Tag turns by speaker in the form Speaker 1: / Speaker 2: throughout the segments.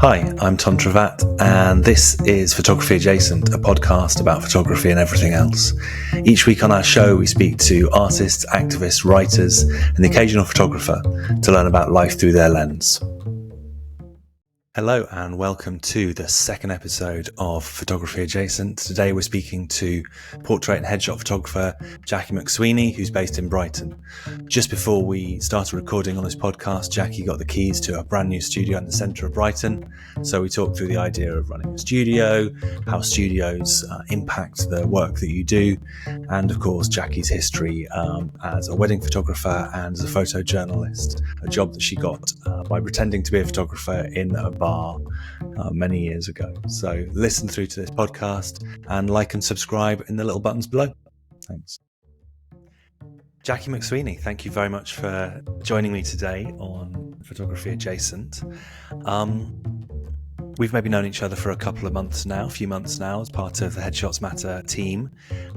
Speaker 1: Hi, I'm Tom Travat, and this is Photography Adjacent, a podcast about photography and everything else. Each week on our show, we speak to artists, activists, writers, and the occasional photographer to learn about life through their lens. Hello and welcome to the second episode of Photography Adjacent. Today we're speaking to portrait and headshot photographer Jacqui McSweeney, who's based in Brighton. Just before we started recording on this podcast, Jacqui got the keys to a brand new studio in the centre of Brighton. So we talked through the idea of running a studio, how studios impact the work that you do, and of course Jacqui's history as a wedding photographer and as a photojournalist, a job that she got by pretending to be a photographer in a bar many years ago. So listen through to this podcast and like and subscribe in the little buttons below. Thanks. Jacqui McSweeney, thank you very much for joining me today on Photography Adjacent. We've maybe known each other for a few months now, as part of the Headshots Matter team.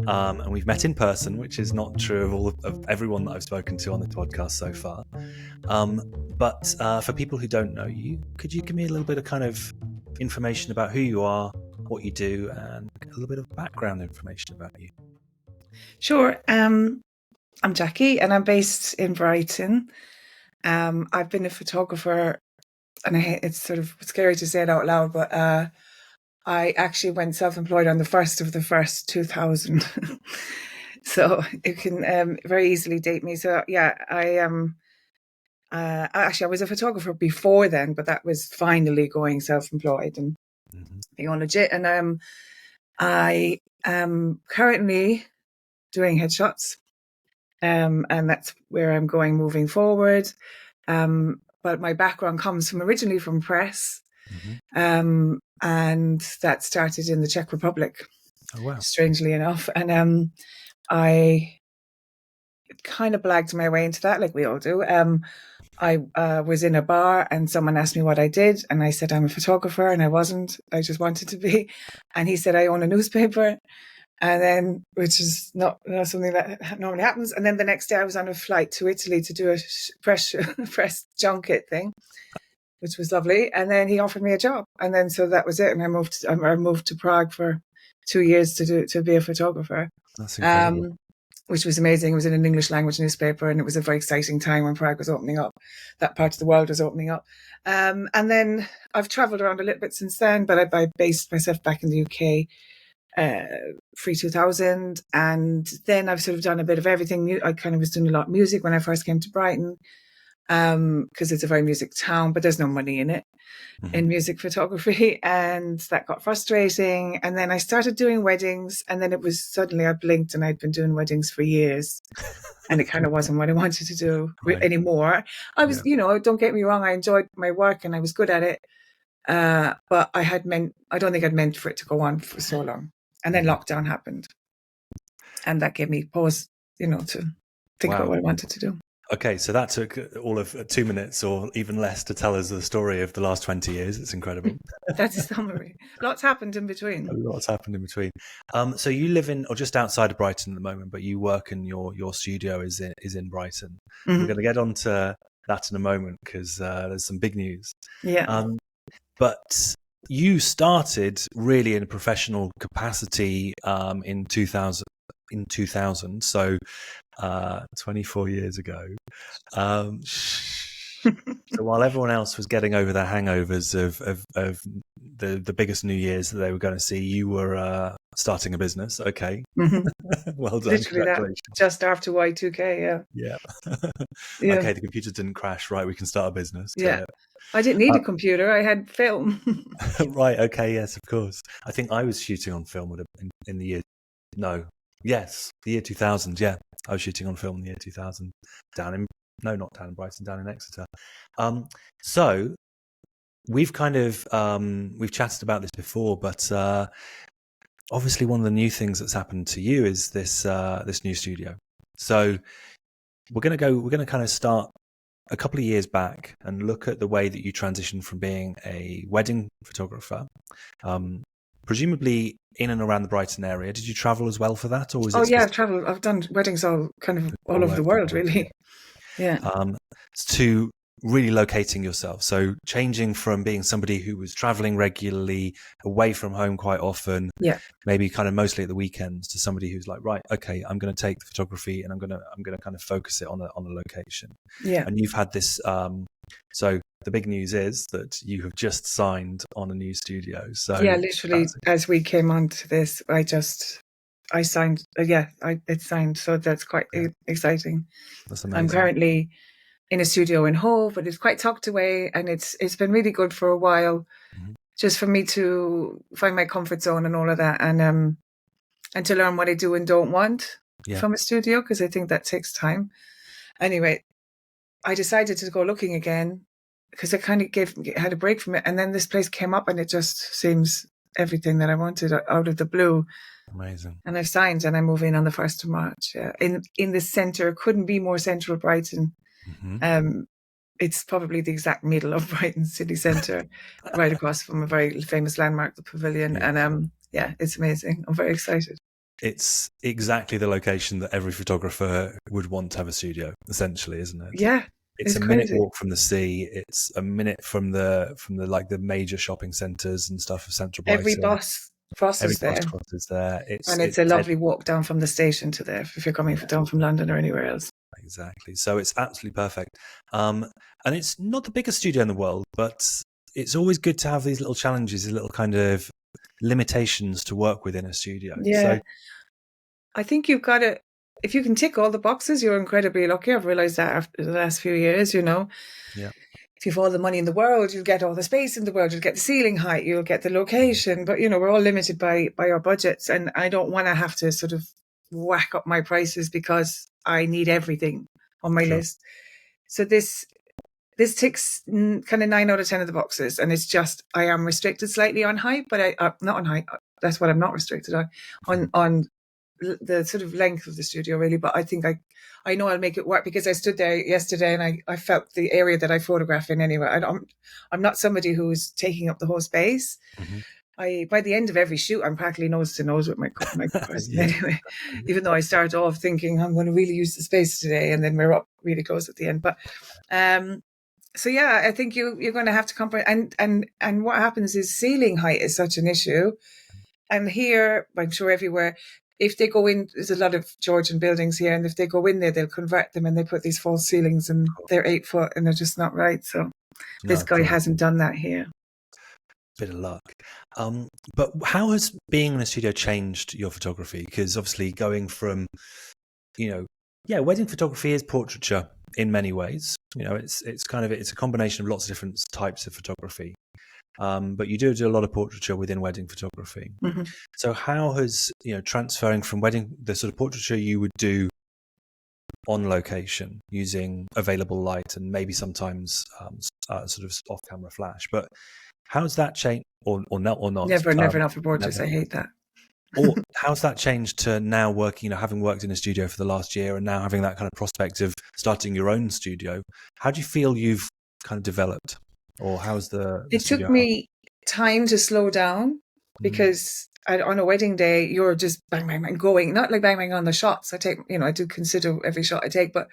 Speaker 1: And we've met in person, which is not true of everyone that I've spoken to on the podcast so far. But for people who don't know you, could you give me a little bit of kind of information about who you are, what you do, and a little bit of background information about you?
Speaker 2: Sure. I'm Jacqui and I'm based in Brighton. I've been a photographer, and it's sort of scary to say it out loud, but I actually went self-employed on the 1st of the 1st, 2000. So it can very easily date me. So yeah, I was a photographer before then, but that was finally going self-employed and being on legit. And I am currently doing headshots, and that's where I'm going moving forward. But my background comes originally from press, and that started in the Czech Republic.
Speaker 1: Oh, wow.
Speaker 2: Strangely enough. And I kind of blagged my way into that, like we all do. I was in a bar and someone asked me what I did, and I said I'm a photographer, and I wasn't. I just wanted to be. And he said I own a newspaper, and then, which is not something that normally happens. And then the next day I was on a flight to Italy to do a press junket thing, which was lovely. And then he offered me a job, and then so that was it. And I moved to Prague for 2 years to be a photographer.
Speaker 1: That's incredible.
Speaker 2: Which was amazing. It was in an English language newspaper, and it was a very exciting time when Prague was opening up. That part of the world was opening up. And then I've travelled around a little bit since then, but I based myself back in the UK pre-2000. And then I've sort of done a bit of everything. I kind of was doing a lot of music when I first came to Brighton, because it's a very music town, but there's no money in it. In music photography, and that got frustrating. And then I started doing weddings, and then it was suddenly I blinked and I'd been doing weddings for years, and it kind of wasn't what I wanted to do anymore. I was, don't get me wrong, I enjoyed my work and I was good at it, but I don't think I'd meant for it to go on for so long. And then lockdown happened, and that gave me pause, to think about what I wanted to do.
Speaker 1: Okay, so that took all of 2 minutes or even less to tell us the story of the last 20 years. It's incredible.
Speaker 2: That's a summary. Lots happened in between. So you live in or just outside of Brighton at the moment, but you work and your studio is in Brighton. We're going to get on to that in a moment because there's some big news. Yeah.
Speaker 1: But you started really in a professional capacity in 2000. So 24 years ago. So while everyone else was getting over their hangovers of the biggest New Year's that they were going to see, you were starting a business. Okay. Well done.
Speaker 2: Literally that, just after Y2K.
Speaker 1: Yeah. Okay, the computer didn't crash. Right, we can start a business.
Speaker 2: Yeah. I didn't need a computer. I had film.
Speaker 1: Right. Okay. Yes, of course. I think I was shooting on film in the year. No. Yes, the year 2000. Yeah, I was shooting on film in the year 2000 not down in Brighton, down in Exeter. So we've kind of we've chatted about this before, but obviously one of the new things that's happened to you is this new studio. So we're going to kind of start a couple of years back and look at the way that you transitioned from being a wedding photographer, presumably in and around the Brighton area. Did you travel as well for that, or was it?
Speaker 2: I've traveled. I've done weddings all over the world, really. Yeah.
Speaker 1: To really locating yourself. So changing from being somebody who was traveling regularly, away from home quite often,
Speaker 2: Yeah.
Speaker 1: maybe kind of mostly at the weekends, to somebody who's like, right, okay, I'm going to take the photography and I'm going to kind of focus it on a location.
Speaker 2: Yeah.
Speaker 1: And you've had this. So the big news is that you have just signed on a new studio. So
Speaker 2: Yeah, literally, as we came on to this, I signed. It's signed. So that's quite exciting.
Speaker 1: That's
Speaker 2: I'm
Speaker 1: amazing.
Speaker 2: currently in a studio in Hove, but it's quite tucked away, and it's been really good for a while, just for me to find my comfort zone and all of that, and to learn what I do and don't want from a studio, because I think that takes time. Anyway, I decided to go looking again because I kind of had a break from it, and then this place came up, and it just seems everything that I wanted out of the blue.
Speaker 1: Amazing.
Speaker 2: And I've signed, and I move in on the 1st of March. Yeah. In the centre, couldn't be more central Brighton. It's probably the exact middle of Brighton city centre, right across from a very famous landmark, the Pavilion.
Speaker 1: Yeah.
Speaker 2: And it's amazing. I'm very excited.
Speaker 1: It's exactly the location that every photographer would want to have a studio, essentially, isn't it?
Speaker 2: Yeah.
Speaker 1: It's a
Speaker 2: crazy.
Speaker 1: minute walk from the sea. It's a minute from the like the major shopping centres and stuff of central Brighton.
Speaker 2: Every bus crosses there.
Speaker 1: Crosses there.
Speaker 2: It's a lovely walk down from the station to there if you're coming down from London or anywhere else.
Speaker 1: Exactly. So it's absolutely perfect. And it's not the biggest studio in the world, but it's always good to have these little challenges, these little kind of limitations to work with in a studio.
Speaker 2: Yeah.
Speaker 1: So,
Speaker 2: I think you've got to, if you can tick all the boxes, you're incredibly lucky. I've realised that after the last few years,
Speaker 1: Yeah.
Speaker 2: If you've all the money in the world, you'll get all the space in the world, you'll get the ceiling height, you'll get the location. But, we're all limited by our budgets. And I don't want to have to sort of whack up my prices because I need everything on my list. So this ticks kind of 9 out of 10 of the boxes. And it's just, I am restricted slightly on height, but not on height. That's what I'm not restricted on the sort of length of the studio, really. But I think I know I'll make it work because I stood there yesterday and I felt the area that I photograph in anyway. I'm not somebody who's taking up the whole space. By the end of every shoot, I'm practically nose to nose with my person anyway, even though I start off thinking I'm going to really use the space today, and then we're up really close at the end. But so yeah, I think you're going to have to compromise. And what happens is ceiling height is such an issue, and here I'm sure everywhere. If they go in, there's a lot of Georgian buildings here, and if they go in there, they'll convert them and they put these false ceilings, and they're 8 foot, and they're just not right. So this guy hasn't done that here.
Speaker 1: Bit of luck. But how has being in a studio changed your photography? Because obviously going from, wedding photography is portraiture in many ways. It's a combination of lots of different types of photography. But you do a lot of portraiture within wedding photography. So how has, transferring from the sort of portraiture you would do on location using available light and maybe sometimes sort of off-camera flash, but how's that changed, or not?
Speaker 2: Never not for portraits. I hate that.
Speaker 1: Or how's that changed to now working, having worked in a studio for the last year and now having that kind of prospect of starting your own studio? How do you feel you've kind of developed? Or how's it
Speaker 2: took me time to slow down because on a wedding day, you're just bang, bang, bang going, not like bang, bang on the shots. I do consider every shot I take, but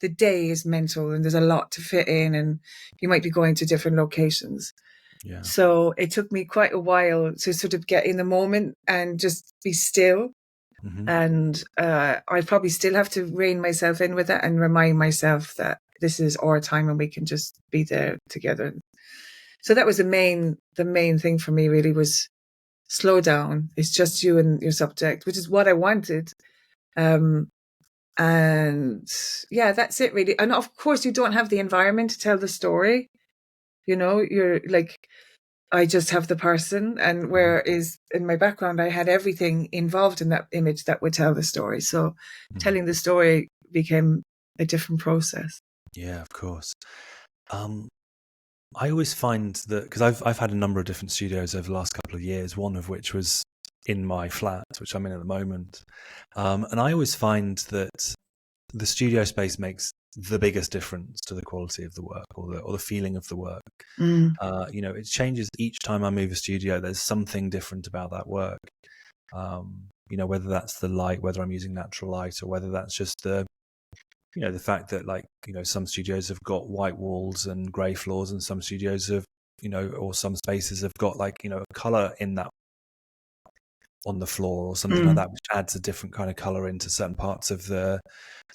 Speaker 2: the day is mental and there's a lot to fit in and you might be going to different locations. Yeah. So it took me quite a while to sort of get in the moment and just be still. And I probably still have to rein myself in with that and remind myself that this is our time and we can just be there together. So that was the main thing for me, really, was slow down. It's just you and your subject, which is what I wanted. And yeah, that's it, really. And of course, you don't have the environment to tell the story. You're like, I just have the person, and whereas in my background, I had everything involved in that image that would tell the story. So telling the story became a different process.
Speaker 1: Yeah, of course. I always find that, because I've had a number of different studios over the last couple of years, one of which was in my flat, which I'm in at the moment. And I always find that the studio space makes the biggest difference to the quality of the work or the feeling of the work. It changes each time I move a studio. There's something different about that work. Whether that's the light, whether I'm using natural light, or whether that's just the the fact that some studios have got white walls and grey floors, and some studios have, or some spaces have got a color in that on the floor or something like that, which adds a different kind of color into certain parts of the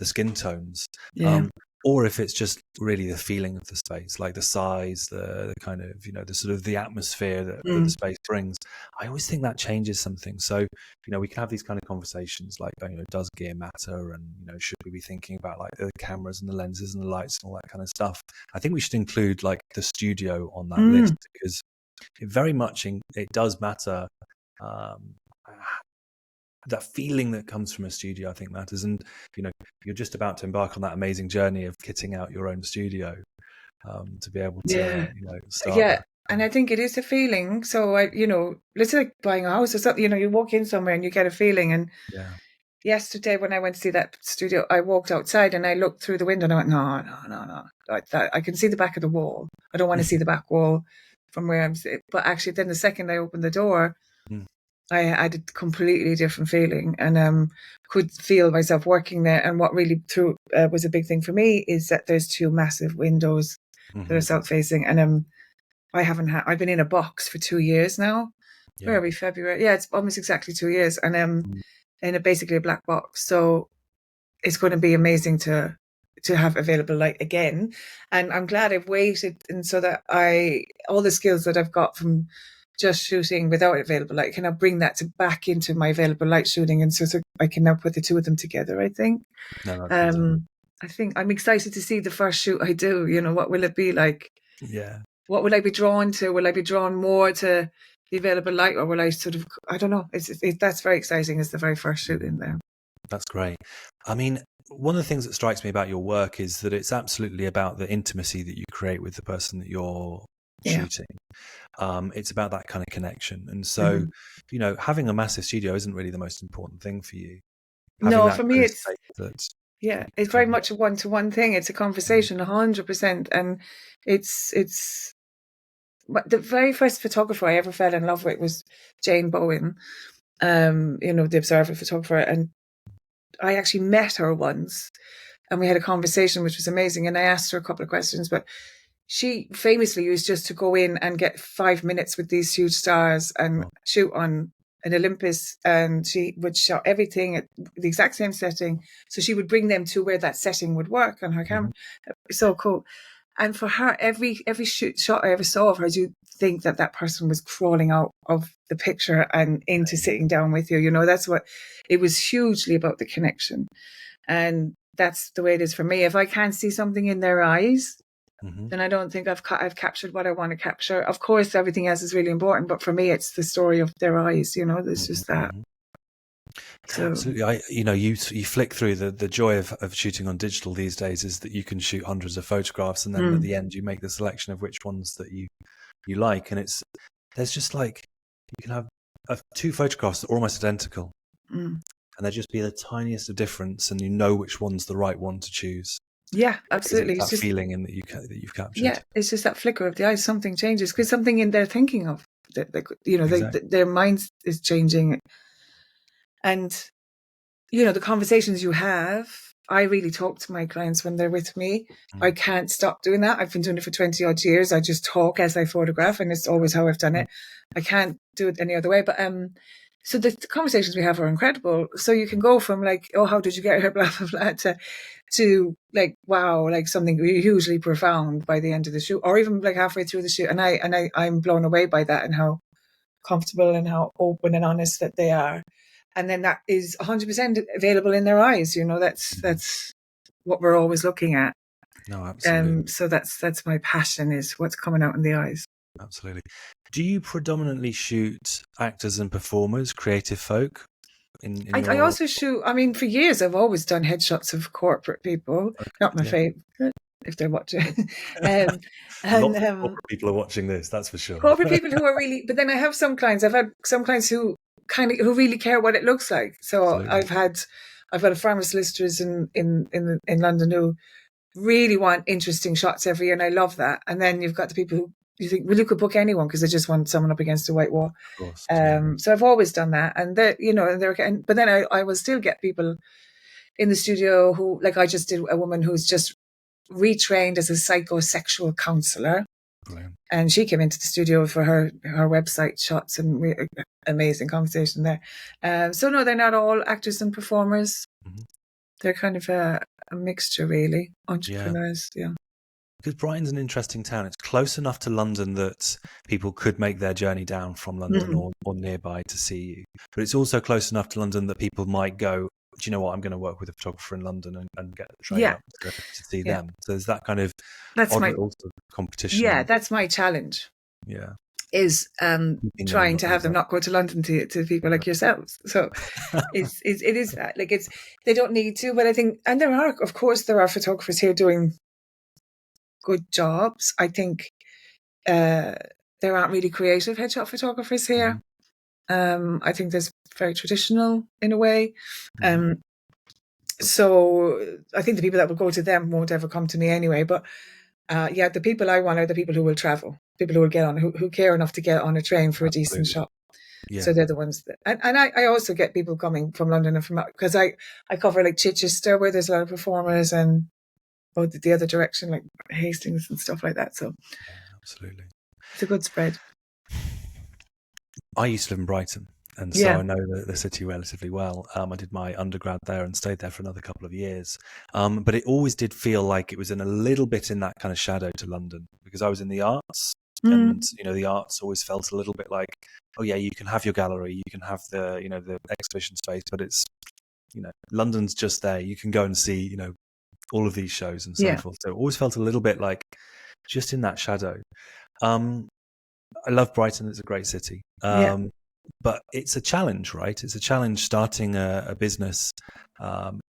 Speaker 1: skin tones.
Speaker 2: Yeah.
Speaker 1: Or if it's just really the feeling of the space, like the size, the kind of, the sort of the atmosphere that the space brings. I always think that changes something. So, we can have these kind of conversations like, does gear matter? And, should we be thinking about like the cameras and the lenses and the lights and all that kind of stuff? I think we should include like the studio on that list, because it very much, it does matter. That feeling that comes from a studio, I think, matters. And you're just about to embark on that amazing journey of kitting out your own studio, to be able to start that.
Speaker 2: And I think it is a feeling. So let's say like buying a house or something, you walk in somewhere and you get a feeling. And yesterday when I went to see that studio, I walked outside and I looked through the window and I went, no, like that, I can see the back of the wall. I don't want to see the back wall from where I'm sitting. But actually then the second I opened the door, I had a completely different feeling, and could feel myself working there. And what really was a big thing for me is that there's two massive windows that are south facing, and I've been in a box for 2 years now. Where are we? February? Yeah, it's almost exactly 2 years, and in basically a black box. So it's going to be amazing to have available light again. And I'm glad I've waited, and so that all the skills that I've got from just shooting without available light, can I bring that back into my available light shooting, and so I can now put the two of them together, I think. I think I'm excited to see the first shoot I do. What will it be like?
Speaker 1: Yeah.
Speaker 2: What will I be drawn to? Will I be drawn more to the available light, or will I sort of, I don't know. That's very exciting. It's the very first shoot in there.
Speaker 1: That's great. I mean, one of the things that strikes me about your work is that it's absolutely about the intimacy that you create with the person that you're shooting. It's about that kind of connection. And so, having a massive studio isn't really the most important thing for you.
Speaker 2: No, for me it's very much a one-to-one thing. It's a conversation, 100%. And it's the very first photographer I ever fell in love with was Jane Bowen, the Observer photographer. And I actually met her once and we had a conversation, which was amazing. And I asked her a couple of questions, but she famously used just to go in and get 5 minutes with these huge stars and shoot on an Olympus, and she would shot everything at the exact same setting. So she would bring them to where that setting would work on her camera. So cool. And for her, every shot I ever saw of her, you think that person was crawling out of the picture and into sitting down with you. That's what it was, hugely about the connection. And that's the way it is for me. If I can't see something in their eyes, then I don't think I've captured what I want to capture. Of course, everything else is really important, but for me, it's the story of their eyes. There's just that. So,
Speaker 1: absolutely. You flick through the joy of shooting on digital these days is that you can shoot hundreds of photographs, and then at the end you make the selection of which ones that you like, and there's just like, you can have 2 photographs that are almost identical, and there just be the tiniest of difference, and which one's the right one to choose.
Speaker 2: Yeah, absolutely.
Speaker 1: It's that feeling that you've captured.
Speaker 2: Yeah, it's just that flicker of the eye. Something changes because something in there thinking of that, exactly. Their mind is changing, and the conversations you have. I really talk to my clients when they're with me. I can't stop doing that. I've been doing it for 20 odd years. I just talk as I photograph, and it's always how I've done it. I can't do it any other way. But so the conversations we have are incredible. So you can go from like, oh, how did you get here, blah blah blah, to like, wow, like something hugely profound by the end of the shoot, or even like halfway through the shoot. And I'm blown away by that, and how comfortable and how open and honest that they are. And then that is 100% available in their eyes. That's what we're always looking at.
Speaker 1: No, absolutely.
Speaker 2: So that's my passion, is what's coming out in the eyes.
Speaker 1: Absolutely. Do you predominantly shoot actors and performers, creative folk?
Speaker 2: I also shoot. I mean, for years I've always done headshots of corporate people. Okay, not my favourite, if they're watching.
Speaker 1: And corporate people are watching this, that's for sure.
Speaker 2: Corporate people who are really. But then I have some clients. I've had some clients who really care what it looks like. So absolutely. I've got a firm of solicitors in London who really want interesting shots every year, and I love that. And then you've got the people who you think, well, you could book anyone because they just want someone up against a white wall.
Speaker 1: Of course,
Speaker 2: so I've always done that, and but then I will still get people in the studio who, like, I just did a woman who's just retrained as a psychosexual counselor.
Speaker 1: Brilliant.
Speaker 2: And she came into the studio for her website shots, and amazing conversation there. So no, they're not all actors and performers. Mm-hmm. They're kind of a mixture, really. Entrepreneurs, yeah.
Speaker 1: Because Brighton's an interesting town. It's close enough to London that people could make their journey down from London or nearby to see you. But it's also close enough to London that people might go, do you know what, I'm going to work with a photographer in London and get the train up to see them. So there's that kind of competition.
Speaker 2: Yeah, that's my challenge.
Speaker 1: Yeah.
Speaker 2: Is trying to have them not go to London to people like yourselves. So it is that. Like, they don't need to, but I think, and there are photographers here doing good jobs. I think there aren't really creative headshot photographers here. I think there's very traditional in a way. So I think the people that will go to them won't ever come to me anyway. But the people I want are the people who will travel, people who will get on, who care enough to get on a train for a decent shot. Yeah. So they're the ones that, and I also get people coming from London and from, because I cover like Chichester, where there's a lot of performers, and the other direction, like Hastings and stuff like that. So
Speaker 1: absolutely,
Speaker 2: it's a good spread.
Speaker 1: I used to live in Brighton, and so I know the city relatively well. I did my undergrad there and stayed there for another couple of years. But it always did feel like it was in a little bit in that kind of shadow to London, because I was in the arts, and the arts always felt a little bit like, oh yeah, you can have your gallery, you can have the the exhibition space, but it's London's just there. You can go and see all of these shows and so forth. So it always felt a little bit like just in that shadow. I love Brighton. It's a great city. But it's a challenge, right? It's a challenge starting a business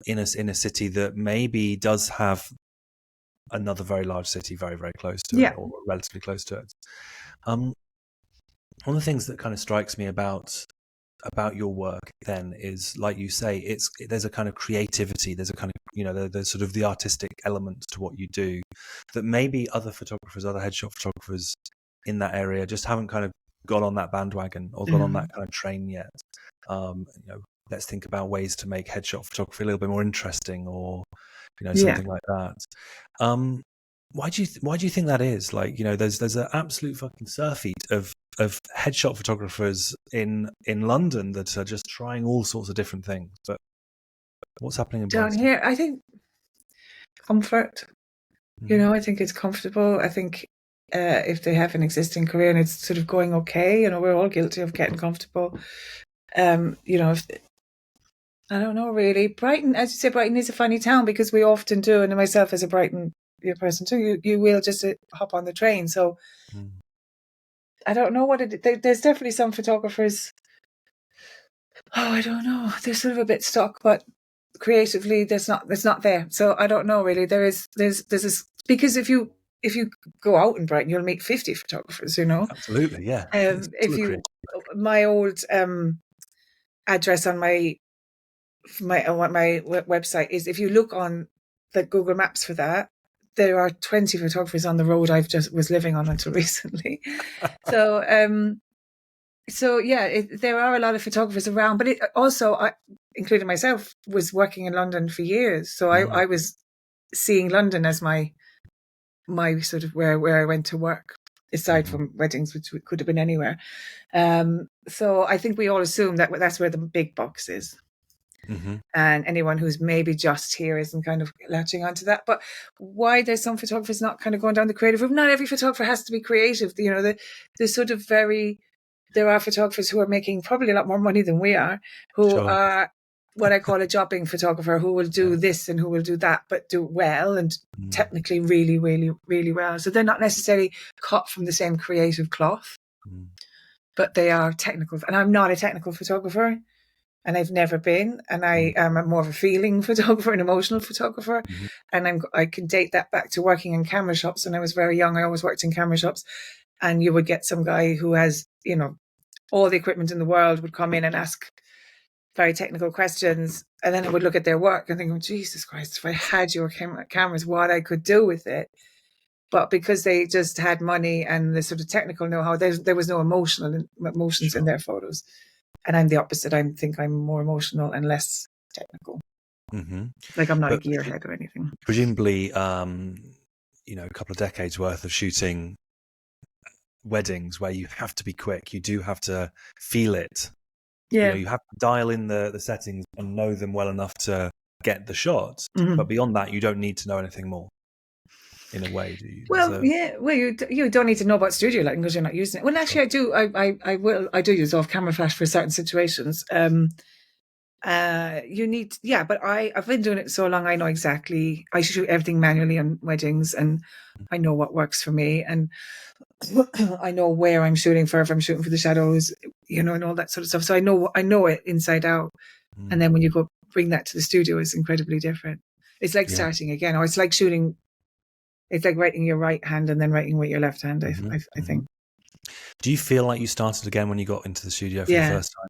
Speaker 1: in a city that maybe does have another very large city very, very close to it, or relatively close to it. One of the things that kind of strikes me about your work then is, like you say, there's a kind of creativity, there's a kind of there's sort of the artistic element to what you do that maybe other headshot photographers in that area just haven't kind of got on that bandwagon or got on that kind of train yet. Let's think about ways to make headshot photography a little bit more interesting, or something like that. Why do you think that is? Like, there's an absolute fucking surfeit of headshot photographers in London that are just trying all sorts of different things. But what's happening in Brighton?
Speaker 2: Down here, I think comfort. I think it's comfortable. I think if they have an existing career and it's sort of going okay, we're all guilty of getting comfortable. I don't know, really. Brighton, as you say, Brighton is a funny town, because we often do, and myself as a Brighton person too, you will just hop on the train. So I don't know there's definitely some photographers. Oh, I don't know. They're sort of a bit stuck, but creatively, it's not there. So I don't know, really. There's this, because if you go out in Brighton, you'll meet 50 photographers.
Speaker 1: Absolutely, yeah.
Speaker 2: My old address on my website is, if you look on the Google Maps for that, there are 20 photographers on the road I've just was living on until recently. So there are a lot of photographers around, but it also, I, including myself, was working in London for years. So I was seeing London as my sort of where I went to work, aside from weddings, which could have been anywhere. So I think we all assume that that's where the big box is. And anyone who's maybe just here isn't kind of latching onto that. But why there's some photographers not kind of going down the creative route? Not every photographer has to be creative. The sort of there are photographers who are making probably a lot more money than we are, who are what I call a jobbing photographer, who will do this and who will do that, but do it well and technically really, really, really well. So they're not necessarily cut from the same creative cloth, but they are technical. And I'm not a technical photographer. And I've never been, and I am more of a feeling photographer, an emotional photographer. And I can date that back to working in camera shops. When I was very young, I always worked in camera shops, and you would get some guy who has, all the equipment in the world, would come in and ask very technical questions. And then I would look at their work and think, oh, Jesus Christ, if I had your cameras, what I could do with it. But because they just had money and the sort of technical know-how, there was no emotions in their photos. And I'm the opposite. I think I'm more emotional and less technical.
Speaker 1: Mm-hmm.
Speaker 2: Like I'm not a
Speaker 1: But
Speaker 2: gearhead or anything.
Speaker 1: presumably, a couple of decades worth of shooting weddings where you have to be quick. You do have to feel it.
Speaker 2: Yeah.
Speaker 1: You have to dial in the settings and know them well enough to get the shot.
Speaker 2: Mm-hmm.
Speaker 1: But beyond that, you don't need to know anything more. In a way, do you?
Speaker 2: Well, yeah. Well, you don't need to know about studio lighting because you're not using it. Well, actually, I do. I do use off camera flash for certain situations. You need, yeah, but I've been doing it so long. I know exactly. I shoot everything manually on weddings, and I know what works for me, and I know where I'm shooting for. If I'm shooting for the shadows, and all that sort of stuff. So I know it inside out. And then when you go bring that to the studio, it's incredibly different. It's like starting again, or it's like shooting. It's like writing your right hand and then writing with your left hand. I think.
Speaker 1: Do you feel like you started again when you got into the studio for the first time?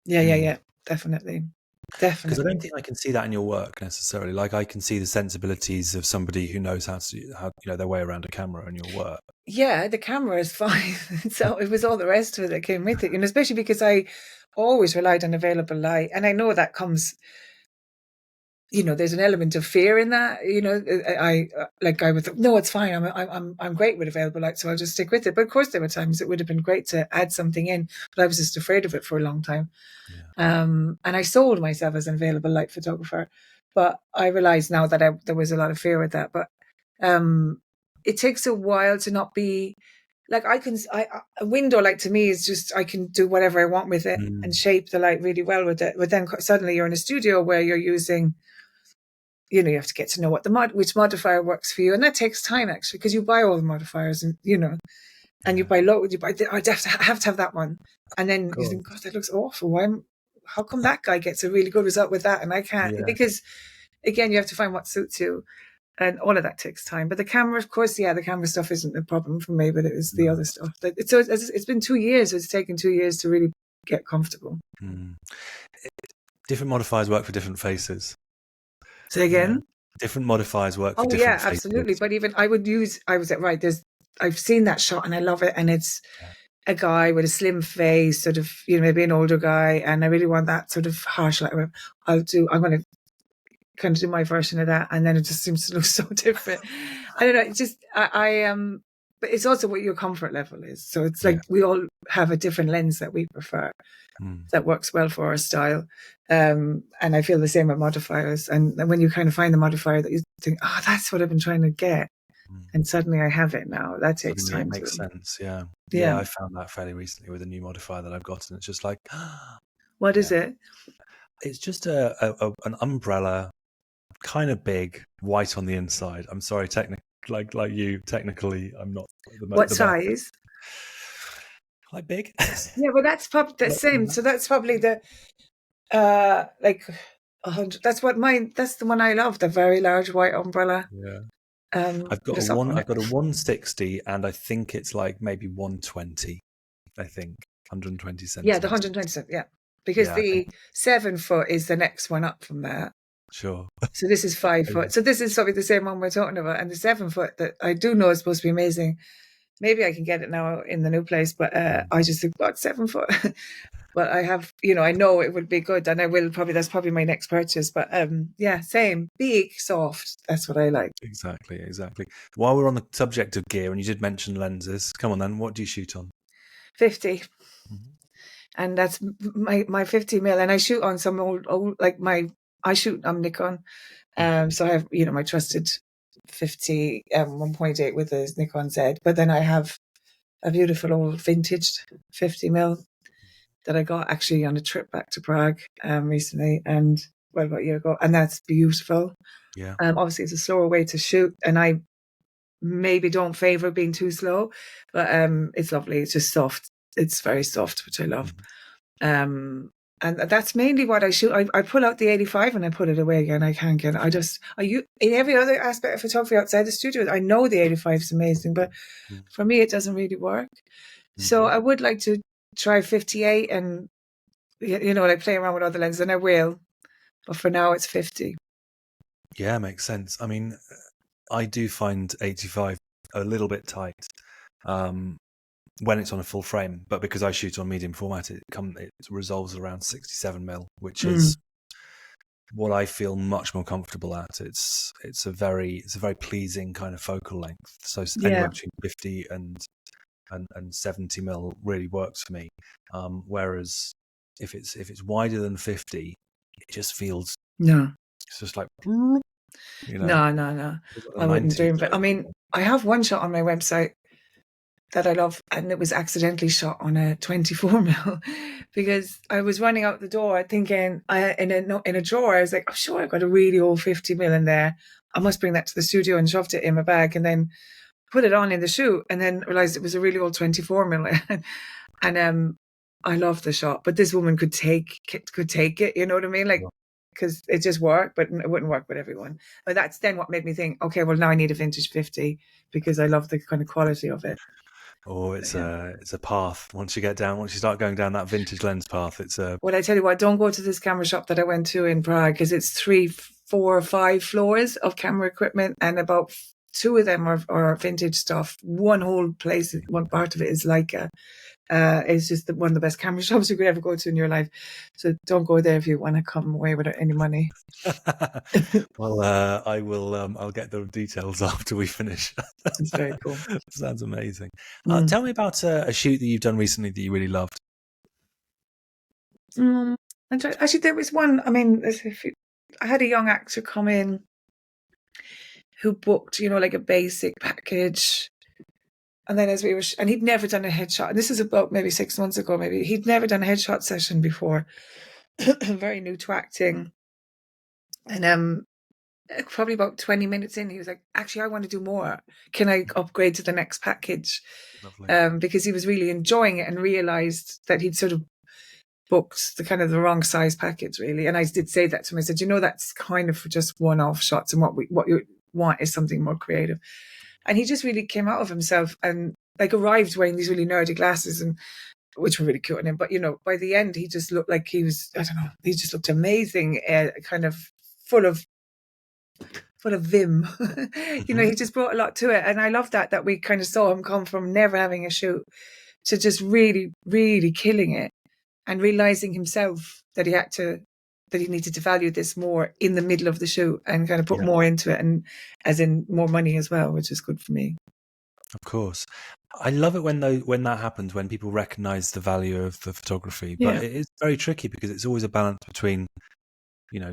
Speaker 2: Yeah, definitely.
Speaker 1: Because I don't think I can see that in your work necessarily. Like I can see the sensibilities of somebody who knows how their way around a camera in your work.
Speaker 2: Yeah, the camera is fine. So it was all the rest of it that came with it, especially because I always relied on available light, and I know that comes. There's an element of fear in that. I would think, no, it's fine. I'm great with available light, so I'll just stick with it. But of course, there were times it would have been great to add something in, but I was just afraid of it for a long time. Yeah. And I sold myself as an available light photographer, but I realize now that there was a lot of fear with that. But it takes a while to not be like a window light to me is just I can do whatever I want with it and shape the light really well with it. But then suddenly you're in a studio where you're using. You have to get to know which modifier works for you, and that takes time actually because you buy all the modifiers, and you buy loads. I have to have that one, and then you think, God, that looks awful. How come that guy gets a really good result with that, and I can't? Yeah. Because again, you have to find what suits you, and all of that takes time. But the camera, of course, the camera stuff isn't a problem for me, but it was the other stuff. It's been 2 years. It's taken 2 years to really get comfortable.
Speaker 1: Different modifiers work for different faces.
Speaker 2: Say again?
Speaker 1: Different modifiers work for different faces.
Speaker 2: Absolutely. But even I've seen that shot and I love it. And it's a guy with a slim face, sort of, maybe an older guy. And I really want that sort of harsh light. I'm going to kind of do my version of that. And then it just seems to look so different. I don't know. It's just, but it's also what your comfort level is. So it's like we all have a different lens that we prefer. That works well for our style. And I feel the same with modifiers. And when you kind of find the modifier that you think, oh, that's what I've been trying to get. And suddenly I have it now. That takes time.
Speaker 1: It makes sense, yeah. Yeah, I found that fairly recently with a new modifier that I've got. And it's just like...
Speaker 2: What is it?
Speaker 1: It's just an umbrella, kind of big, white on the inside. I'm sorry, like you, technically, I'm not...
Speaker 2: What size?
Speaker 1: Quite big.
Speaker 2: Yeah, well, that's probably the same. So that's probably the like 100. That's the one I love. The very large white umbrella.
Speaker 1: Yeah. I've got a 160, and I think it's like maybe 120. I think 120 centimeters.
Speaker 2: Yeah, the 120. Yeah, because the 7 foot is the next one up from that.
Speaker 1: Sure.
Speaker 2: So this is 5 foot. So this is probably the same one we're talking about, and the 7 foot that I do know is supposed to be amazing. Maybe I can get it now in the new place, but I just think, what, 7 foot? But I have, I know it would be good, and I will that's probably my next purchase. But same, big, soft. That's what I like.
Speaker 1: Exactly. While we're on the subject of gear, and you did mention lenses, come on then, what do you shoot on?
Speaker 2: 50. And that's my 50 mil, and I shoot on some old I shoot on Nikon. So I have, my trusted 50 1.8 with a Nikon Z, but then I have a beautiful old vintage 50 mil that I got actually on a trip back to Prague recently, and about a year ago, and that's beautiful.
Speaker 1: Yeah.
Speaker 2: Obviously it's a slower way to shoot, and I maybe don't favor being too slow, but it's lovely. It's just soft. It's very soft, which I love. And that's mainly what I shoot. I pull out the 85 and I put it away again. I can't get it. In every other aspect of photography outside the studio, I know the 85 is amazing, but for me, it doesn't really work. So I would like to try 58 and, like play around with other lenses, and I will. But for now, it's 50.
Speaker 1: Yeah, makes sense. I mean, I do find 85 a little bit tight. When it's on a full frame, but because I shoot on medium format, it resolves around 67 mil, which is what I feel much more comfortable at. It's a very pleasing kind of focal length. So
Speaker 2: Yeah.
Speaker 1: anywhere between 50 and 70 mil really works for me. Whereas if it's wider than 50, it just feels,
Speaker 2: No.
Speaker 1: it's just like, you know,
Speaker 2: No.
Speaker 1: it's like the
Speaker 2: I wouldn't
Speaker 1: 90s.
Speaker 2: dream of it. I mean, I have one shot on my website that I love, and it was accidentally shot on a 24 mil because I was running out the door thinking in a drawer, I was like, I'm sure I've got a really old 50 mil in there. I must bring that to the studio, and shoved it in my bag and then put it on in the shoot, and then realized it was a really old 24 mil. And I love the shot, but this woman could take it, you know what I mean? Like, because it just worked, but it wouldn't work with everyone. But that's then what made me think, okay, well, now I need a vintage 50 because I love the kind of quality of it.
Speaker 1: Or it's a path. Once you start going down that vintage lens path, it's a.
Speaker 2: Well, I tell you what, don't go to this camera shop that I went to in Prague, because it's 3, 4, 5 floors of camera equipment, and about 2 of them are vintage stuff. One whole place, one part of it is Leica. It's just one of the best camera shops you could ever go to in your life. So don't go there if you want to come away without any money.
Speaker 1: Well, I will. I'll get the details after we finish.
Speaker 2: It's very cool.
Speaker 1: Sounds amazing.
Speaker 2: Mm.
Speaker 1: Tell me about a shoot that you've done recently that you really loved.
Speaker 2: Actually, there was one. I mean, I had a young actor come in who booked, like a basic package. And then and he'd never done a headshot. And this is about maybe 6 months ago, maybe. He'd never done a headshot session before. Very new to acting. And probably about 20 minutes in, he was like, actually, I want to do more. Can I upgrade to the next package? Because he was really enjoying it and realized that he'd sort of booked the wrong size package, really. And I did say that to him. I said, that's kind of for just one-off shots, and what you want is something more creative. And he just really came out of himself and arrived wearing these really nerdy glasses, and which were really cute on him. But, by the end, he just looked like he was, I don't know, he just looked amazing, kind of full of vim. He just brought a lot to it. And I love that we kind of saw him come from never having a shoot to just really, really killing it, and realizing himself that he needed to value this more in the middle of the shoot and kind of put more into it, and as in more money as well, which is good for me.
Speaker 1: Of course. I love it when that happens, when people recognize the value of the photography, but it is very tricky because it's always a balance between,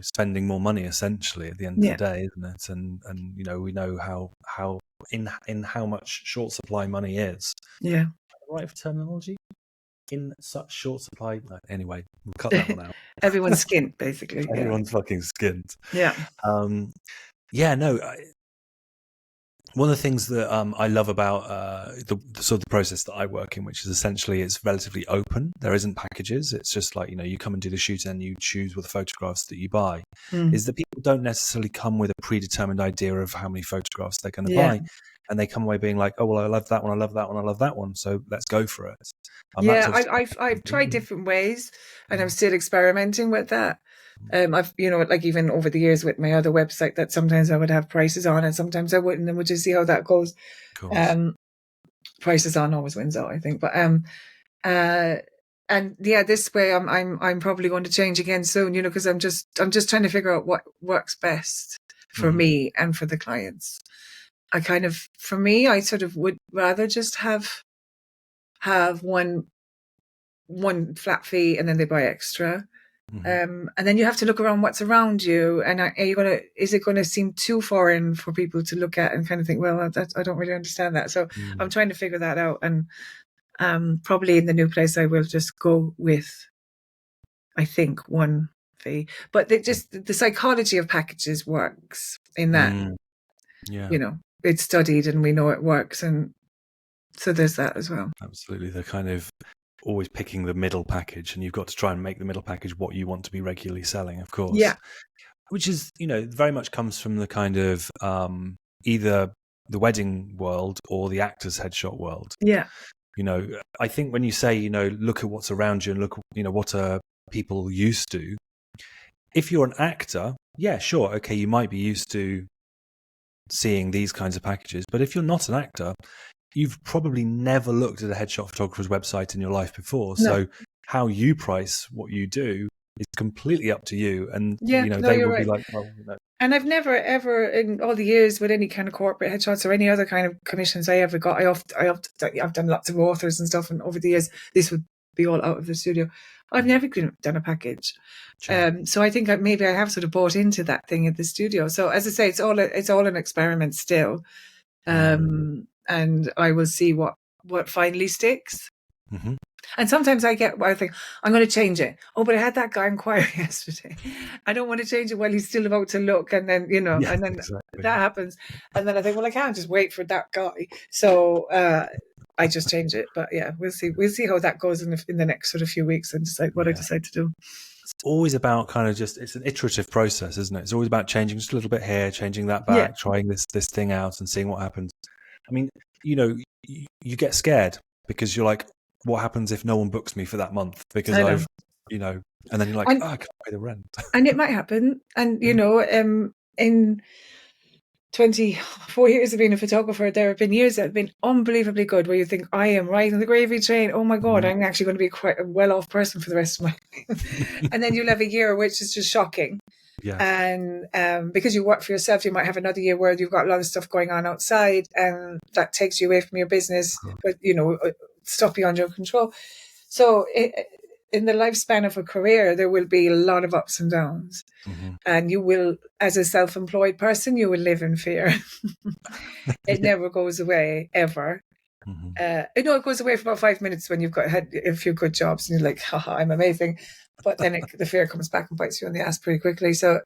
Speaker 1: spending more money essentially at the end of the day, isn't it? And we know how in how much short supply money is.
Speaker 2: Yeah.
Speaker 1: Right for terminology? In such short supply. No, anyway, we'll cut that one out.
Speaker 2: Everyone's skint, basically.
Speaker 1: Everyone's fucking skint.
Speaker 2: Yeah.
Speaker 1: One of the things that I love about the sort of the process that I work in, which is essentially it's relatively open. There isn't packages. It's just like, you come and do the shoot and you choose what the photographs that you buy. Is that people don't necessarily come with a predetermined idea of how many photographs they're going to buy. And they come away being like, oh, well, I love that one, I love that one, I love that one. So let's go for it.
Speaker 2: I've tried different ways, and I'm still experimenting with that. I've, even over the years with my other website, that sometimes I would have prices on and sometimes I wouldn't, and we'll just see how that goes. Prices on always wins out, I think. But this way I'm probably going to change again soon, because I'm just trying to figure out what works best for me and for the clients. For me, I sort of would rather just have one flat fee and then they buy extra. And then you have to look around what's around you, and is it going to seem too foreign for people to look at and kind of think, well, I don't really understand that. So I'm trying to figure that out, and probably in the new place I will just go with, I think, one fee. But the psychology of packages works in that, it's studied and we know it works, and so there's that as well.
Speaker 1: Absolutely. They're kind of always picking the middle package, and you've got to try and make the middle package what you want to be regularly selling, of course.
Speaker 2: Yeah.
Speaker 1: Which is, very much comes from the kind of either the wedding world or the actor's headshot world.
Speaker 2: Yeah.
Speaker 1: I think when you say, look at what's around you and look, what are people used to. If you're an actor, yeah, sure. Okay. You might be used to seeing these kinds of packages, but if you're not an actor, you've probably never looked at a headshot photographer's website in your life before. No. So how you price what you do it's completely up to you. And,
Speaker 2: Yeah, no,
Speaker 1: they
Speaker 2: you're
Speaker 1: will be
Speaker 2: right.
Speaker 1: like, well,
Speaker 2: And I've never ever in all the years with any kind of corporate headshots or any other kind of commissions I ever got. I've done lots of authors and stuff, and over the years this would be all out of the studio. I've never done a package.
Speaker 1: sure.
Speaker 2: So I think maybe I have sort of bought into that thing at the studio. So as I say, it's all an experiment still, and I will see what finally sticks.
Speaker 1: Mm-hmm.
Speaker 2: And sometimes I think I'm going to change it. Oh, but I had that guy inquire yesterday. I don't want to change it while he's still about to look, and then
Speaker 1: Yeah,
Speaker 2: and then
Speaker 1: exactly.
Speaker 2: that happens, and then I think, well, I can't just wait for that guy. So I just change it. But yeah, we'll see. We'll see how that goes in the next sort of few weeks, and decide what I decide to do.
Speaker 1: It's always about kind of it's an iterative process, isn't it? It's always about changing just a little bit here, changing that
Speaker 2: Yeah.
Speaker 1: back, trying this thing out and seeing what happens. I mean, you get scared because you're like, what happens if no one books me for that month? Because I've, and then you're like, I can't pay the rent.
Speaker 2: And it might happen. And, in 24 years of being a photographer, there have been years that have been unbelievably good where you think, I am riding the gravy train. Oh my God, I'm actually going to be quite a well-off person for the rest of my life. And then you'll have a year which is just shocking.
Speaker 1: Yeah.
Speaker 2: And because you work for yourself, you might have another year where you've got a lot of stuff going on outside, and that takes you away from your business, but stuff beyond your control. So in the lifespan of a career, there will be a lot of ups and downs. And you will, as a self-employed person, you will live in fear. It never goes away, ever. It goes away for about 5 minutes when you've had a few good jobs and you're like, haha, I'm amazing. But then the fear comes back and bites you on the ass pretty quickly. So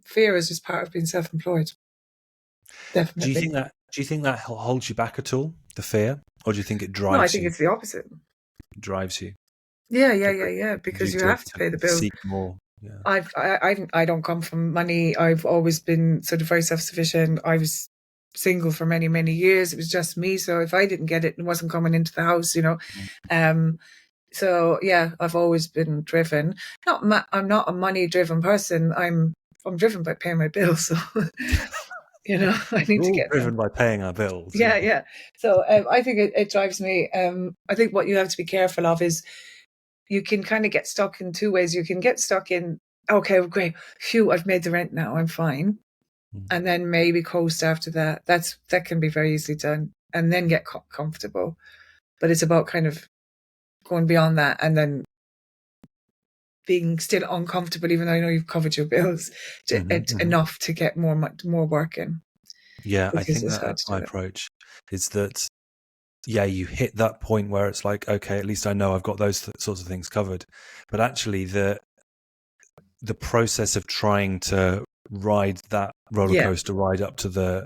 Speaker 2: fear is just part of being self-employed. Definitely.
Speaker 1: Do you think that holds you back at all, the fear? Or do you think it drives you?
Speaker 2: No, I think it's the opposite.
Speaker 1: It drives you.
Speaker 2: Yeah. Because you have to pay the bills.
Speaker 1: Seek more. Yeah.
Speaker 2: I don't come from money. I've always been sort of very self-sufficient. I was single for many, many years. It was just me. So if I didn't get it, it wasn't coming into the house, So yeah, I've always been driven. I'm not a money-driven person. I'm driven by paying my bills. So I need to get
Speaker 1: driven by paying our bills.
Speaker 2: Yeah. So I think it drives me. I think what you have to be careful of is you can kind of get stuck in two ways. You can get stuck in, okay, well, great, phew, I've made the rent now, I'm fine. And then maybe coast after that. That can be very easily done, and then get comfortable. But it's about kind of going beyond that and then being still uncomfortable, even though you know you've covered your bills, enough to get more work in.
Speaker 1: Yeah, I think that's my approach. Is that, you hit that point where it's like, okay, at least I know I've got those sorts of things covered. But actually, the process of trying to ride that roller coaster ride up to the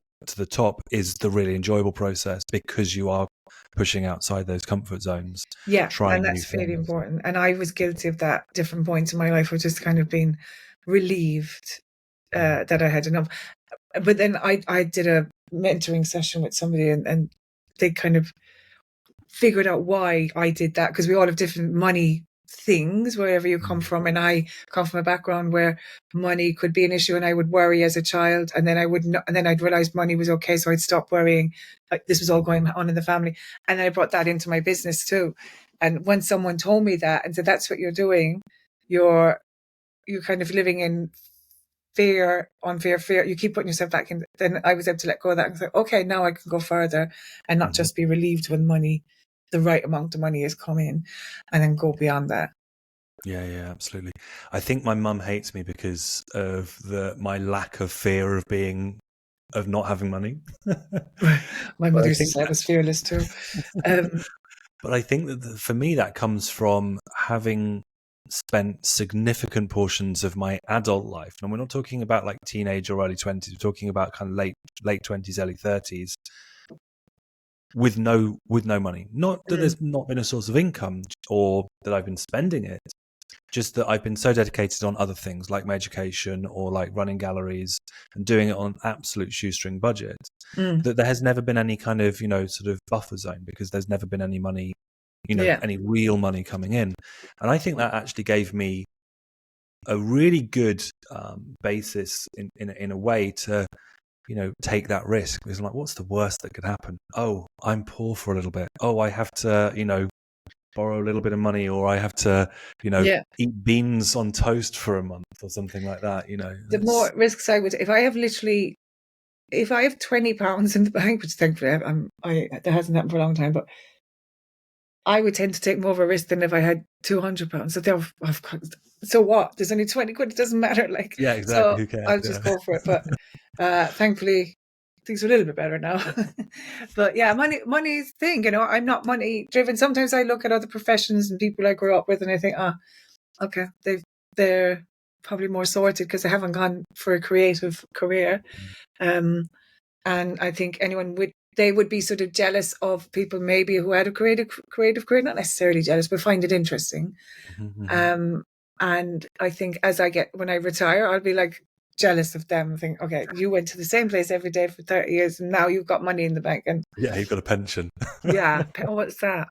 Speaker 1: top is the really enjoyable process, because you are pushing outside those comfort zones.
Speaker 2: Yeah, and that's really important. And I was guilty of that at different points in my life, where just kind of been relieved that I had enough. But then I did a mentoring session with somebody, and they kind of figured out why I did that, because we all have different money things wherever you come from, and I come from a background where money could be an issue, and I would worry as a child, and then I'd realize money was okay, so I'd stop worrying, like this was all going on in the family, and I brought that into my business too. And when someone told me that and said, that's what you're doing, you're kind of living in fear, you keep putting yourself back in, then I was able to let go of that and say, okay, now I can go further and not just be relieved when the right amount of money is coming, and then go beyond that.
Speaker 1: Yeah, absolutely. I think my mum hates me because of my lack of fear of not having money.
Speaker 2: My mother used to say I was fearless too.
Speaker 1: But I think that for me, that comes from having spent significant portions of my adult life. And we're not talking about like teenage or early 20s. We're talking about kind of late 20s, early 30s. With no money. Not that there's not been a source of income or that I've been spending it, just that I've been so dedicated on other things like my education or like running galleries and doing it on an absolute shoestring budget, that there has never been any kind of, sort of buffer zone, because there's never been any money, any real money coming in. And I think that actually gave me a really good basis in a way to take that risk. It's like, what's the worst that could happen? Oh, I'm poor for a little bit. Oh, I have to, borrow a little bit of money, or I have to,
Speaker 2: Yeah.
Speaker 1: eat beans on toast for a month or something like that.
Speaker 2: The more risks I would, if I have £20 in the bank, which thankfully that hasn't happened for a long time, but I would tend to take more of a risk than if I had £200. So what? There's only 20 quid. It doesn't matter. Like,
Speaker 1: Yeah, exactly.
Speaker 2: so
Speaker 1: Who cares?
Speaker 2: I'll just go for it. But thankfully, things are a little bit better now. But yeah, money's thing. I'm not money driven. Sometimes I look at other professions and people I grew up with, and I think, okay, they're probably more sorted because they haven't gone for a creative career. And I think they would be sort of jealous of people maybe who had a creative career, not necessarily jealous, but find it interesting. And I think when I retire, I'll be like jealous of them. Think, okay, you went to the same place every day for 30 years and now you've got money in the bank. And
Speaker 1: Yeah, you've got a pension.
Speaker 2: yeah, what's that?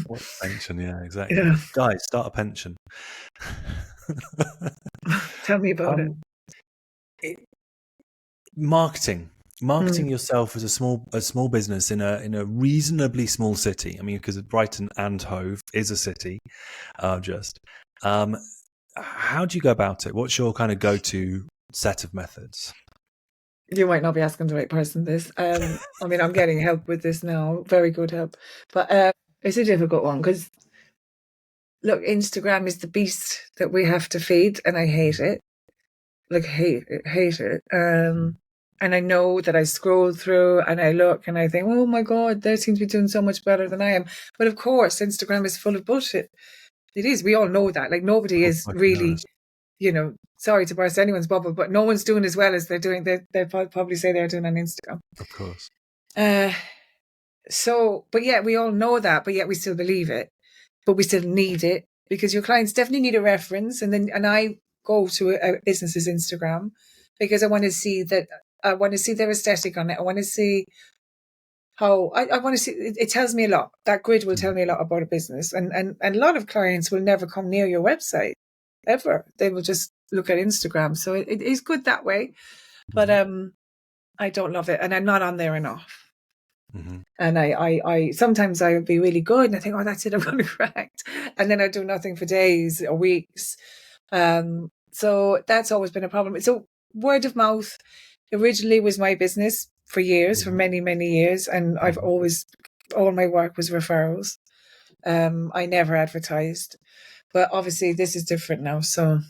Speaker 1: What's pension? Yeah, exactly.
Speaker 2: Yeah.
Speaker 1: Guys, start a pension.
Speaker 2: Tell me about
Speaker 1: Marketing yourself as a small business in a reasonably small city. I mean, because Brighton and Hove is a city, how do you go about it? What's your kind of go-to set of methods?
Speaker 2: You might not be asking the right person this. I mean, I'm getting help with this now, very good help, but it's a difficult one because look, Instagram is the beast that we have to feed, and I hate it. Like hate it. And I know that I scroll through and I look and I think, oh my God, they seem to be doing so much better than I am. But of course, Instagram is full of bullshit. It is. We all know that. Like nobody is really, sorry to burst anyone's bubble, but no one's doing as well as they're doing. They probably say they're doing on Instagram.
Speaker 1: Of course.
Speaker 2: But yeah, we all know that, but yet we still believe it. But we still need it because your clients definitely need a reference. And I go to a business's Instagram because I want to see their aesthetic on it. I want to see how I want to see. It tells me a lot. That grid will tell me a lot about a business. And a lot of clients will never come near your website ever. They will just look at Instagram. So it is good that way. But I don't love it, and I'm not on there enough. And I sometimes I would be really good and I think, oh, that's it, I'm going to correct. And then I do nothing for days or weeks. So that's always been a problem. So word of mouth originally was my business for years, for many, many years. And I've always, all my work was referrals. I never advertised, but obviously this is different now. So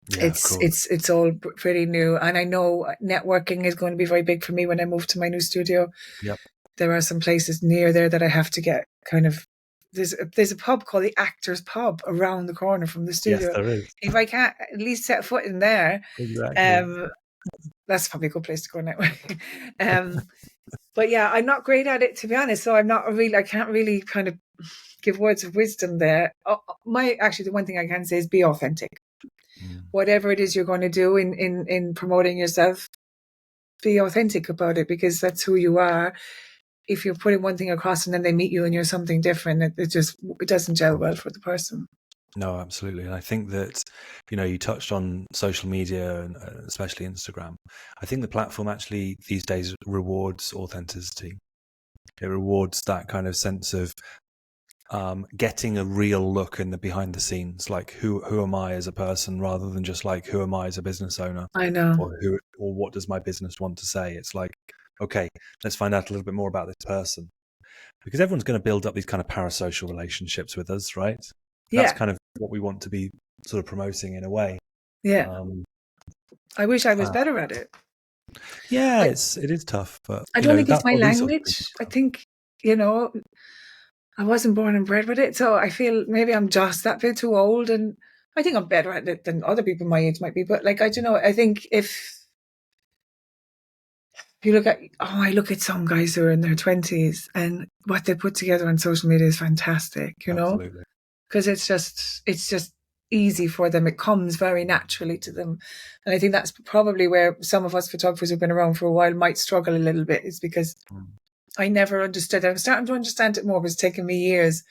Speaker 2: yeah, it's all pretty new. And I know networking is going to be very big for me when I move to my new studio.
Speaker 1: Yep.
Speaker 2: There are some places near there that I have to get kind of. There's a pub called the Actors Pub around the corner from the studio.
Speaker 1: Yes, there is.
Speaker 2: If I can't at least set foot in there,
Speaker 1: exactly.
Speaker 2: That's probably a good place to go network. But yeah, I'm not great at it, to be honest. So I can't really kind of give words of wisdom there. The one thing I can say is be authentic. Whatever it is you're going to do in promoting yourself, be authentic about it because that's who you are. If you're putting one thing across and then they meet you and you're something different, it doesn't gel well for the person.
Speaker 1: No, absolutely. And I think that, you touched on social media and especially Instagram. I think the platform actually these days rewards authenticity. It rewards that kind of sense of getting a real look in the behind the scenes, like who am I as a person, rather than just like who am I as a business owner.
Speaker 2: I know.
Speaker 1: Or what does my business want to say? It's like, okay, let's find out a little bit more about this person, because everyone's going to build up these kind of parasocial relationships with us, right? That's kind of what we want to be sort of promoting in a way.
Speaker 2: Yeah. I wish I was better at it.
Speaker 1: Yeah, it is tough, but
Speaker 2: I don't think it's my language. I think, I wasn't born and bred with it, so I feel maybe I'm just that bit too old, and I think I'm better at it than other people my age might be. But like, I don't know. I think if you I look at some guys who are in their 20s and what they put together on social media is fantastic,
Speaker 1: Absolutely.
Speaker 2: because it's just easy for them. It comes very naturally to them. And I think that's probably where some of us photographers who've been around for a while might struggle a little bit, is because I never understood. I'm starting to understand it more, but it's taken me years.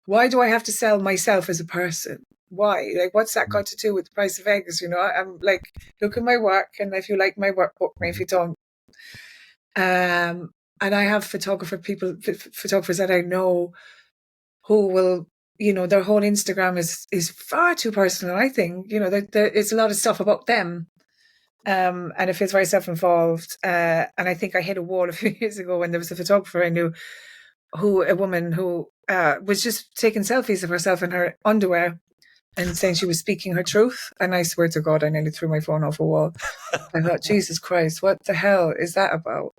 Speaker 2: Why do I have to sell myself as a person? Why? Like, what's that got to do with the price of eggs? I'm like, look at my work, and if you like my work, book me. If you don't, and I have photographers that I know who will, their whole Instagram is far too personal, I think. It's a lot of stuff about them. And it feels very self-involved. And I think I hit a wall a few years ago when there was a photographer I knew, a woman who was just taking selfies of herself in her underwear and saying she was speaking her truth. And I swear to God, I nearly threw my phone off a wall. I thought, Jesus Christ, what the hell is that about?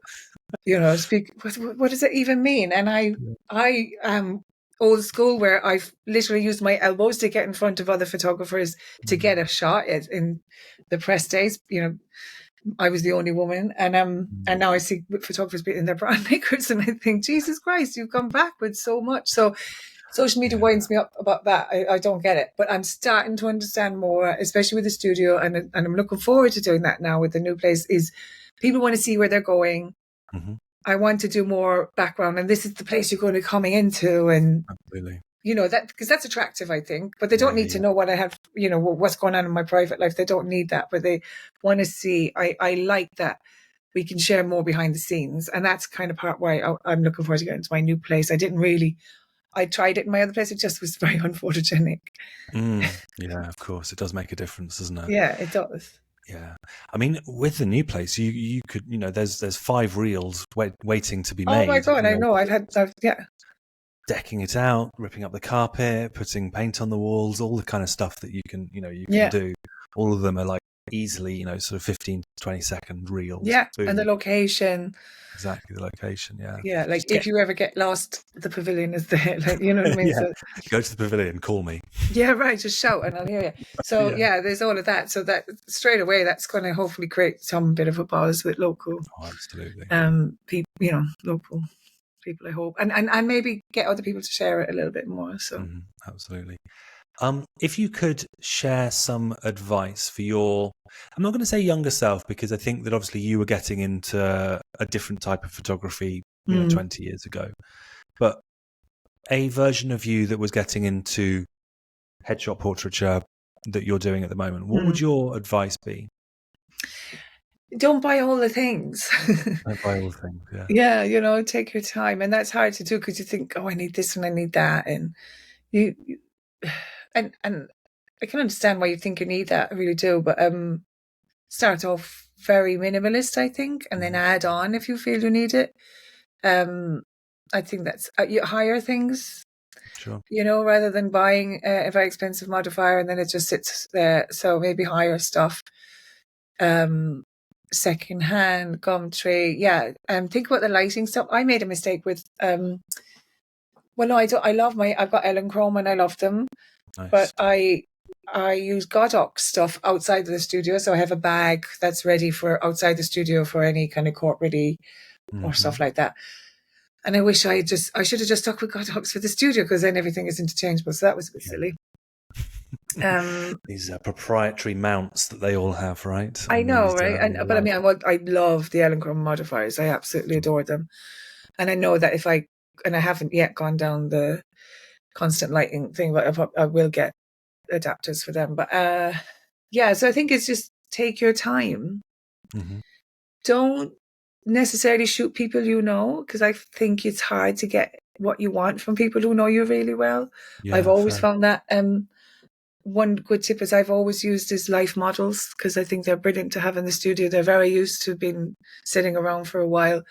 Speaker 2: What does it even mean? And I am old school, where I've literally used my elbows to get in front of other photographers to get a shot in the press days. I was the only woman, and now I see photographers being their brand makers, and I think, Jesus Christ, you've come backwards so much. So social media winds me up about that. I don't get it, but I'm starting to understand more, especially with the studio, and I'm looking forward to doing that now with the new place. Is people want to see where they're going.
Speaker 1: Mm-hmm.
Speaker 2: I want to do more background, and this is the place you're going to be coming into, and
Speaker 1: absolutely.
Speaker 2: That, because that's attractive, I think, but they don't need to know what I have, what's going on in my private life. They don't need that, but they want to see. I like that we can share more behind the scenes, and that's kind of part why I'm looking forward to getting to my new place. I tried it in my other place. It just was very unphotogenic.
Speaker 1: Yeah, of course. It does make a difference, doesn't it?
Speaker 2: Yeah, it does.
Speaker 1: Yeah. I mean, with the new place, you could, there's 5 reels waiting to be made.
Speaker 2: Oh my God, I know. Yeah.
Speaker 1: Decking it out, ripping up the carpet, putting paint on the walls, all the kind of stuff that you can do. All of them are like easily, sort of 15 to 20-second reels.
Speaker 2: Yeah,
Speaker 1: Boom.
Speaker 2: and the location.
Speaker 1: Exactly, the location, yeah.
Speaker 2: Yeah, like if you ever get lost, the pavilion is there. Like, you know what I mean?
Speaker 1: Yeah. So, go to the pavilion, call me.
Speaker 2: Yeah, right, just shout and I'll hear you. So yeah, there's all of that. So that straight away, that's going to hopefully create some bit of a buzz with local
Speaker 1: absolutely.
Speaker 2: People, local people, I hope. And maybe get other people to share it a little bit more. So
Speaker 1: absolutely. If you could share some advice for I'm not going to say younger self, because I think that obviously you were getting into a different type of photography, 20 years ago, but a version of you that was getting into headshot portraiture that you're doing at the moment, what would your advice be?
Speaker 2: Don't buy all the things.
Speaker 1: Don't buy all the things, yeah.
Speaker 2: Yeah, take your time. And that's hard to do because you think, oh, I need this and I need that. And you and I can understand why you think you need that. I really do. But start off very minimalist, I think, and then add on if you feel you need it. I think that's you hire things,
Speaker 1: sure,
Speaker 2: rather than buying a very expensive modifier and then it just sits there. So maybe hire stuff, secondhand, Gumtree. Yeah, think about the lighting stuff. I made a mistake with. Well, no, I don't. I've got Ellen Chrome and I love them,
Speaker 1: nice.
Speaker 2: But I use Godox stuff outside of the studio. So I have a bag that's ready for outside the studio for any kind of corporate or stuff like that. And I wish I should have just stuck with Godox for the studio, because then everything is interchangeable. So that was a bit silly.
Speaker 1: These proprietary mounts that they all have, right?
Speaker 2: I know, right? But I mean, I love the Ellen Chrome modifiers. I absolutely adore them. And I know that I haven't yet gone down the constant lighting thing, but I will get adapters for them. But so I think it's just take your time. Don't necessarily shoot people because I think it's hard to get what you want from people who know you really well. I've always found that. One good tip is I've always used is life models, because I think they're brilliant to have in the studio. They're very used to being sitting around for a while,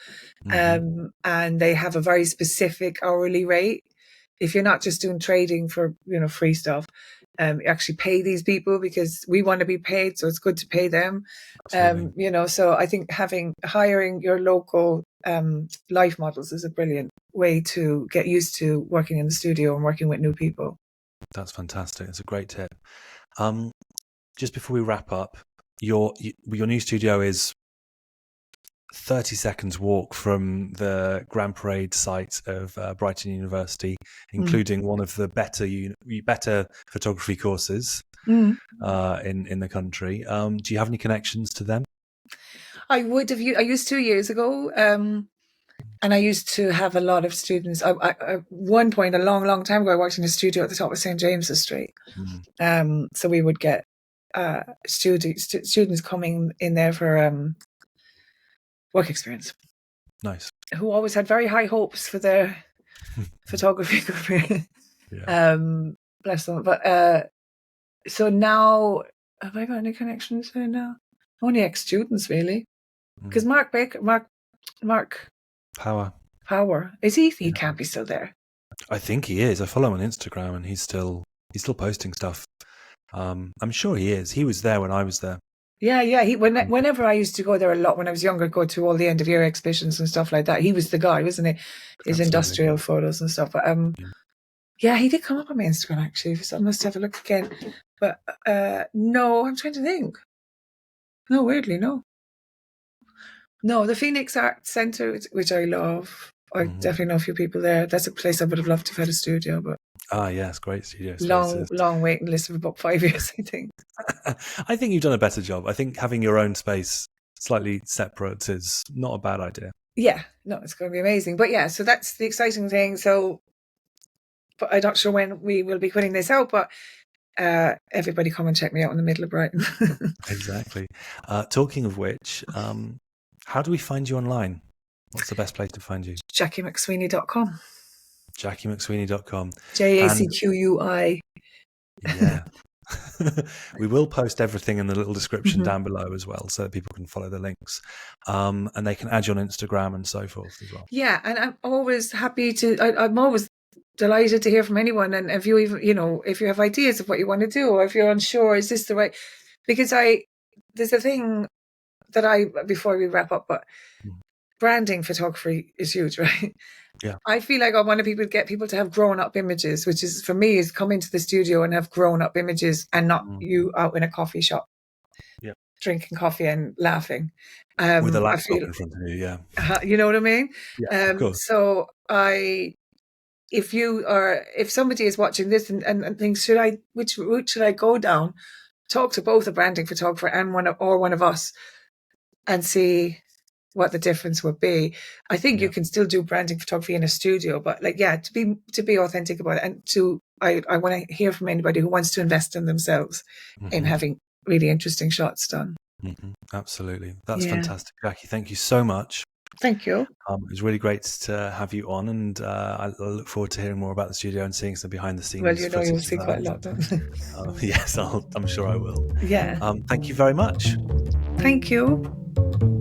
Speaker 2: and they have a very specific hourly rate. If you're not just doing trading for free stuff, you actually pay these people because we want to be paid, so it's good to pay them. So I think hiring your local life models is a brilliant way to get used to working in the studio and working with new people.
Speaker 1: That's fantastic. It's a great tip. Just before we wrap up, your new studio is 30 seconds walk from the Grand Parade site of Brighton University, including one of the better photography courses in the country. Do you have any connections to them?
Speaker 2: I would have. I used 2 years ago, and I used to have a lot of students. At one point, a long time ago, I worked in a studio at the top of St. James's Street. So we would get students coming in there for work experience.
Speaker 1: Nice.
Speaker 2: Who always had very high hopes for their photography career.
Speaker 1: Yeah.
Speaker 2: Bless them. But so now, have I got any connections there now? Only ex-students, really. Because Mark
Speaker 1: Power.
Speaker 2: Is he? He
Speaker 1: Yeah.
Speaker 2: can't be still there.
Speaker 1: I think he is. I follow him on Instagram, and he's still posting stuff. I'm sure he is. He was there when I was there.
Speaker 2: Yeah. Whenever I used to go there a lot when I was younger, go to all the end of year exhibitions and stuff like that. He was the guy, wasn't he? His
Speaker 1: Absolutely.
Speaker 2: industrial photos and stuff. But yeah, he did come up on my Instagram actually. So I must have a look again. But no, I'm trying to think. No, weirdly, no. No, the Phoenix Art Centre, which I love. I definitely know a few people there. That's a place I would have loved to have had a studio, but
Speaker 1: Yes, great studio
Speaker 2: long
Speaker 1: spaces.
Speaker 2: waiting list of about 5 years, I think.
Speaker 1: I think you've done a better job. I think having your own space slightly separate is not a bad idea.
Speaker 2: Yeah, no, it's going to be amazing. But yeah, so that's the exciting thing. So, but I'm not sure when we will be putting this out, but everybody come and check me out in the middle of Brighton.
Speaker 1: Exactly. Talking of which, how do we find you online? What's the best place to find you?
Speaker 2: JacqiMcSweeney.com.
Speaker 1: JacqiMcSweeney.com.
Speaker 2: JACQUI.
Speaker 1: Yeah. We will post everything in the little description down below as well, so that people can follow the links, and they can add you on Instagram and so forth as well.
Speaker 2: Yeah, and I'm always happy to. I'm always delighted to hear from anyone. And if you even, if you have ideas of what you want to do, or if you're unsure, is this the right? Because there's a thing that before we wrap up, but branding photography is huge, right?
Speaker 1: Yeah.
Speaker 2: I feel like I want to get people to have grown up images, which is for me is come into the studio and have grown up images and not you out in a coffee shop, drinking coffie and laughing.
Speaker 1: With a laptop in front of you, yeah.
Speaker 2: You know what I mean?
Speaker 1: Yeah, of course.
Speaker 2: So if somebody is watching this and thinks, which route should I go down? Talk to both a branding photographer and one of us and see what the difference would be. I think you can still do branding photography in a studio, but to be authentic about it, and I want to hear from anybody who wants to invest in themselves in having really interesting shots done.
Speaker 1: Absolutely. That's fantastic, Jacqui. Thank you so much.
Speaker 2: Thank you.
Speaker 1: It was really great to have you on, and I look forward to hearing more about the studio and seeing some behind the scenes.
Speaker 2: Well, you'll see quite a lot then.
Speaker 1: Yes, I'm sure I will.
Speaker 2: Yeah.
Speaker 1: Thank you very much.
Speaker 2: Thank you.